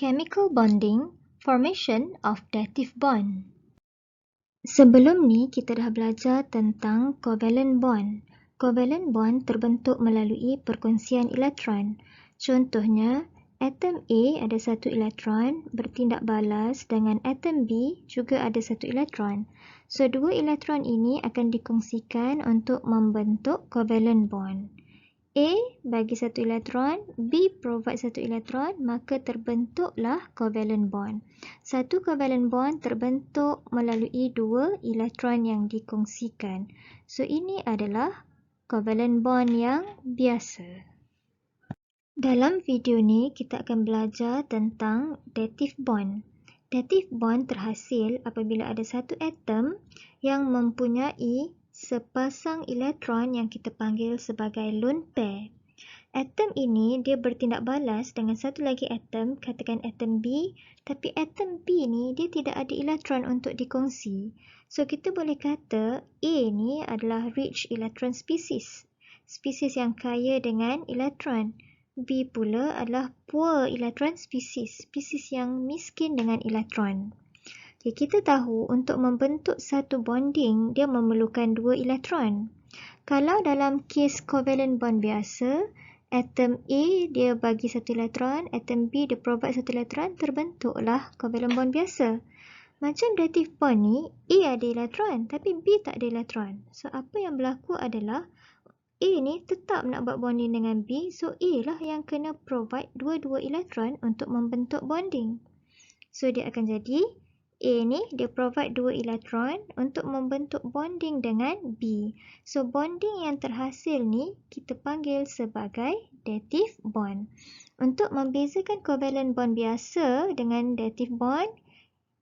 Chemical bonding, formation of dative bond. Sebelum ni kita dah belajar tentang covalent bond. Covalent bond terbentuk melalui perkongsian elektron. Contohnya, atom A ada satu elektron bertindak balas dengan atom B juga ada satu elektron. So, dua elektron ini akan dikongsikan untuk membentuk covalent bond. A bagi satu elektron, B provide satu elektron, maka terbentuklah covalent bond. Satu covalent bond terbentuk melalui dua elektron yang dikongsikan. So, ini adalah covalent bond yang biasa. Dalam video ni, kita akan belajar tentang dative bond. Dative bond terhasil apabila ada satu atom yang mempunyai sepasang elektron yang kita panggil sebagai lone pair. Atom ini dia bertindak balas dengan satu lagi atom, katakan atom B, tapi atom B ni dia tidak ada elektron untuk dikongsi. So kita boleh kata A ni adalah rich electron species, spesies yang kaya dengan elektron. B pula adalah poor electron species, spesies yang miskin dengan elektron. Okay, kita tahu untuk membentuk satu bonding, dia memerlukan dua elektron. Kalau dalam kes covalent bond biasa, atom A dia bagi satu elektron, atom B dia provide satu elektron, terbentuklah covalent bond biasa. Macam dative bond ni, A ada elektron tapi B tak ada elektron. So, apa yang berlaku adalah A ni tetap nak buat bonding dengan B, so A lah yang kena provide dua-dua elektron untuk membentuk bonding. So, dia akan jadi A ni dia provide dua elektron untuk membentuk bonding dengan B. So, bonding yang terhasil ni kita panggil sebagai dative bond. Untuk membezakan covalent bond biasa dengan dative bond,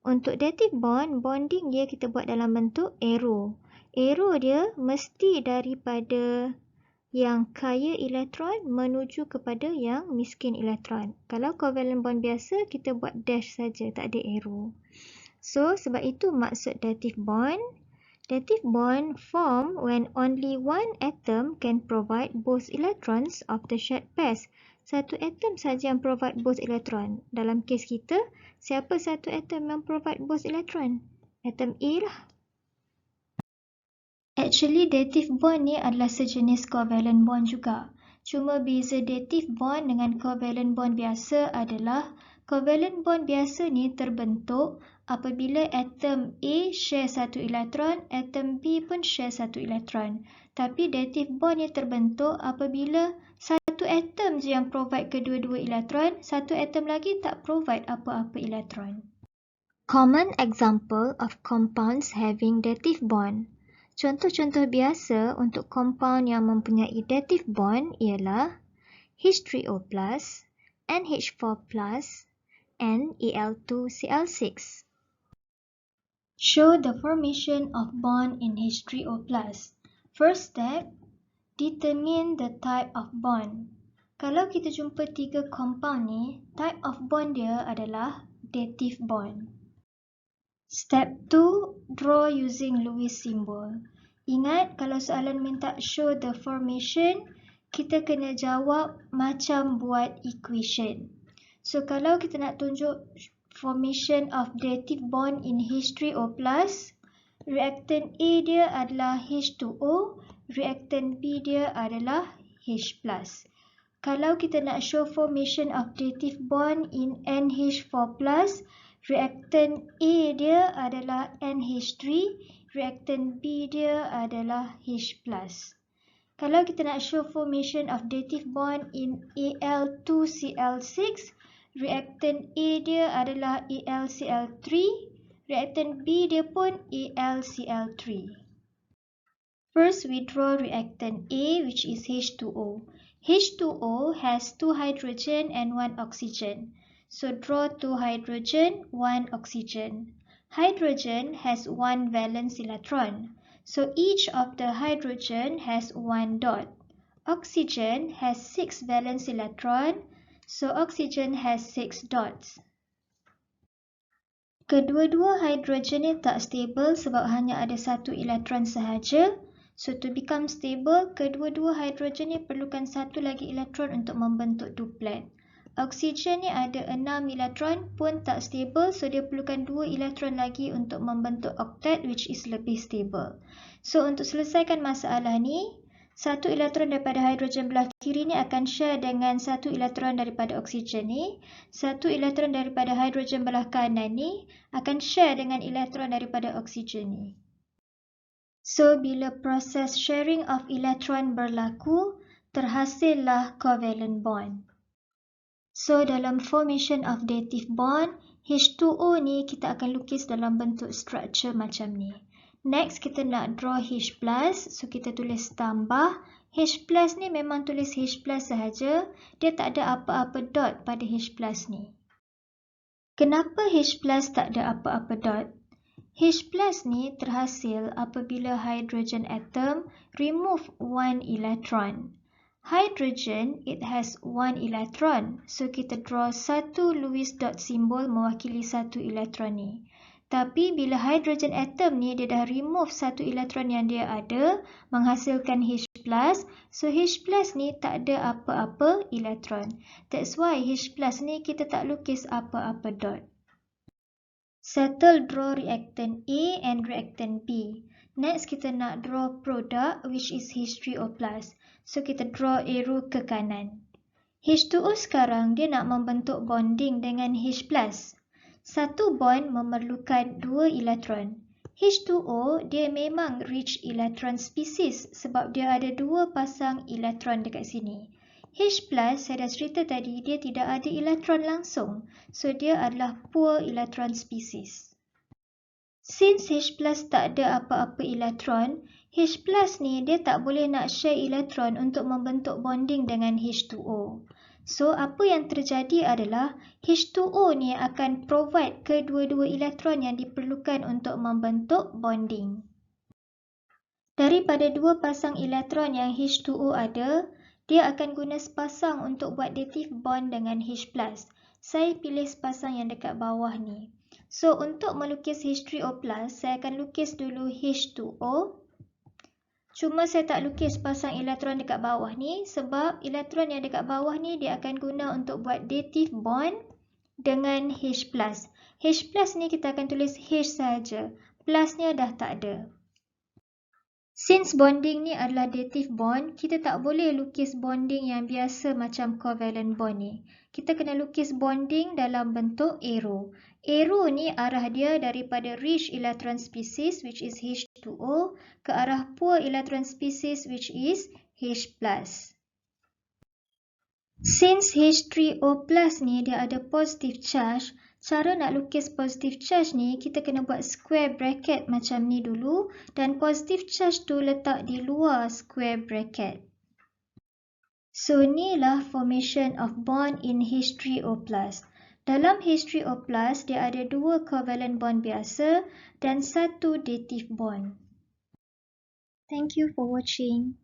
untuk dative bond, bonding dia kita buat dalam bentuk arrow. Arrow dia mesti daripada yang kaya elektron menuju kepada yang miskin elektron. Kalau covalent bond biasa, kita buat dash saja, tak ada arrow. So, sebab itu maksud dative bond. Dative bond form when only one atom can provide both electrons of the shared pairs. Satu atom saja yang provide both elektron. Dalam kes kita, siapa satu atom yang provide both elektron? Atom A lah. Actually, dative bond ni adalah sejenis covalent bond juga. Cuma beza dative bond dengan covalent bond biasa adalah covalent bond biasa ni terbentuk apabila atom A share satu elektron, atom B pun share satu elektron. Tapi dative bond ni terbentuk apabila satu atom je yang provide kedua-dua elektron, satu atom lagi tak provide apa-apa elektron. Common example of compounds having dative bond. Contoh-contoh biasa untuk compound yang mempunyai dative bond ialah H3O+, NH4+, and Al2Cl6. Show the formation of bond in H3O+. First step, determine the type of bond. Kalau kita jumpa tiga compound ni, type of bond dia adalah dative bond. Step 2, draw using Lewis symbol. Ingat, kalau soalan minta show the formation, kita kena jawab macam buat equation. So, kalau kita nak tunjuk formation of dative bond in H3O+, reactant A dia adalah H2O, reactant B dia adalah H+. Kalau kita nak show formation of dative bond in NH4+, reactant A dia adalah NH3, reactant B dia adalah H+. Kalau kita nak show formation of dative bond in Al2Cl6, reactant A dia adalah AlCl3, reactant B dia pun AlCl3. First, we draw reactant A, which is H2O. H2O has 2 hydrogen and 1 oxygen. So, draw 2 hydrogen, 1 oxygen. Hydrogen has 1 valence electron. So, each of the hydrogen has 1 dot. Oxygen has 6 valence electron. So, oxygen has 6 dots. Kedua-dua hydrogen ni tak stable sebab hanya ada satu elektron sahaja. So, to become stable, kedua-dua hydrogen ni perlukan satu lagi elektron untuk membentuk duplet. Oksigen ni ada 6 elektron pun tak stable, so dia perlukan 2 elektron lagi untuk membentuk oktet which is lebih stable. So untuk selesaikan masalah ni, 1 elektron daripada hidrogen belah kiri ni akan share dengan 1 elektron daripada oksigen ni. 1 elektron daripada hidrogen belah kanan ni akan share dengan elektron daripada oksigen ni. So, bila proses sharing of elektron berlaku, terhasillah covalent bond. So, dalam formation of dative bond, H2O ni kita akan lukis dalam bentuk structure macam ni. Next, kita nak draw H+, so kita tulis tambah. H+ ni memang tulis H+ sahaja, dia tak ada apa-apa dot pada H+ ni. Kenapa H+ tak ada apa-apa dot? H+ ni terhasil apabila hydrogen atom remove 1 electron. Hydrogen, it has 1 electron. So, kita draw satu Lewis dot symbol mewakili satu elektron ni. Tapi, bila hydrogen atom ni, dia dah remove satu elektron yang dia ada, menghasilkan H+. So, H+ ni tak ada apa-apa elektron. That's why H+ ni kita tak lukis apa-apa dot. Settle draw reactant A and reactant B. Next, kita nak draw product which is H3O+. So, kita draw arrow ke kanan. H2O sekarang dia nak membentuk bonding dengan H+. Satu bond memerlukan 2 elektron. H2O dia memang rich electron species sebab dia ada 2 pasang elektron dekat sini. H+, saya dah cerita tadi, dia tidak ada elektron langsung. So, dia adalah poor electron species. Since H+ tak ada apa-apa elektron, H+ ni dia tak boleh nak share elektron untuk membentuk bonding dengan H2O. So, apa yang terjadi adalah H2O ni akan provide kedua-dua elektron yang diperlukan untuk membentuk bonding. Daripada 2 pasang elektron yang H2O ada, dia akan guna sepasang untuk buat dative bond dengan H+. Saya pilih sepasang yang dekat bawah ni. So, untuk melukis H3O+, saya akan lukis dulu H2O. Cuma saya tak lukis pasang elektron dekat bawah ni sebab elektron yang dekat bawah ni dia akan guna untuk buat dative bond dengan H+. H+ ni kita akan tulis H sahaja. Plusnya dah tak ada. Since bonding ni adalah dative bond, kita tak boleh lukis bonding yang biasa macam covalent bond ni. Kita kena lukis bonding dalam bentuk arrow. Arrow ni arah dia daripada rich electron species which is H2O ke arah poor electron species which is H+. Since H3O+ ni dia ada positive charge, cara nak lukis positive charge ni, kita kena buat square bracket macam ni dulu dan positive charge tu letak di luar square bracket. So, inilah formation of bond in H3O+. Dalam H3O+, dia ada 2 covalent bond biasa dan 1 dative bond. Thank you for watching.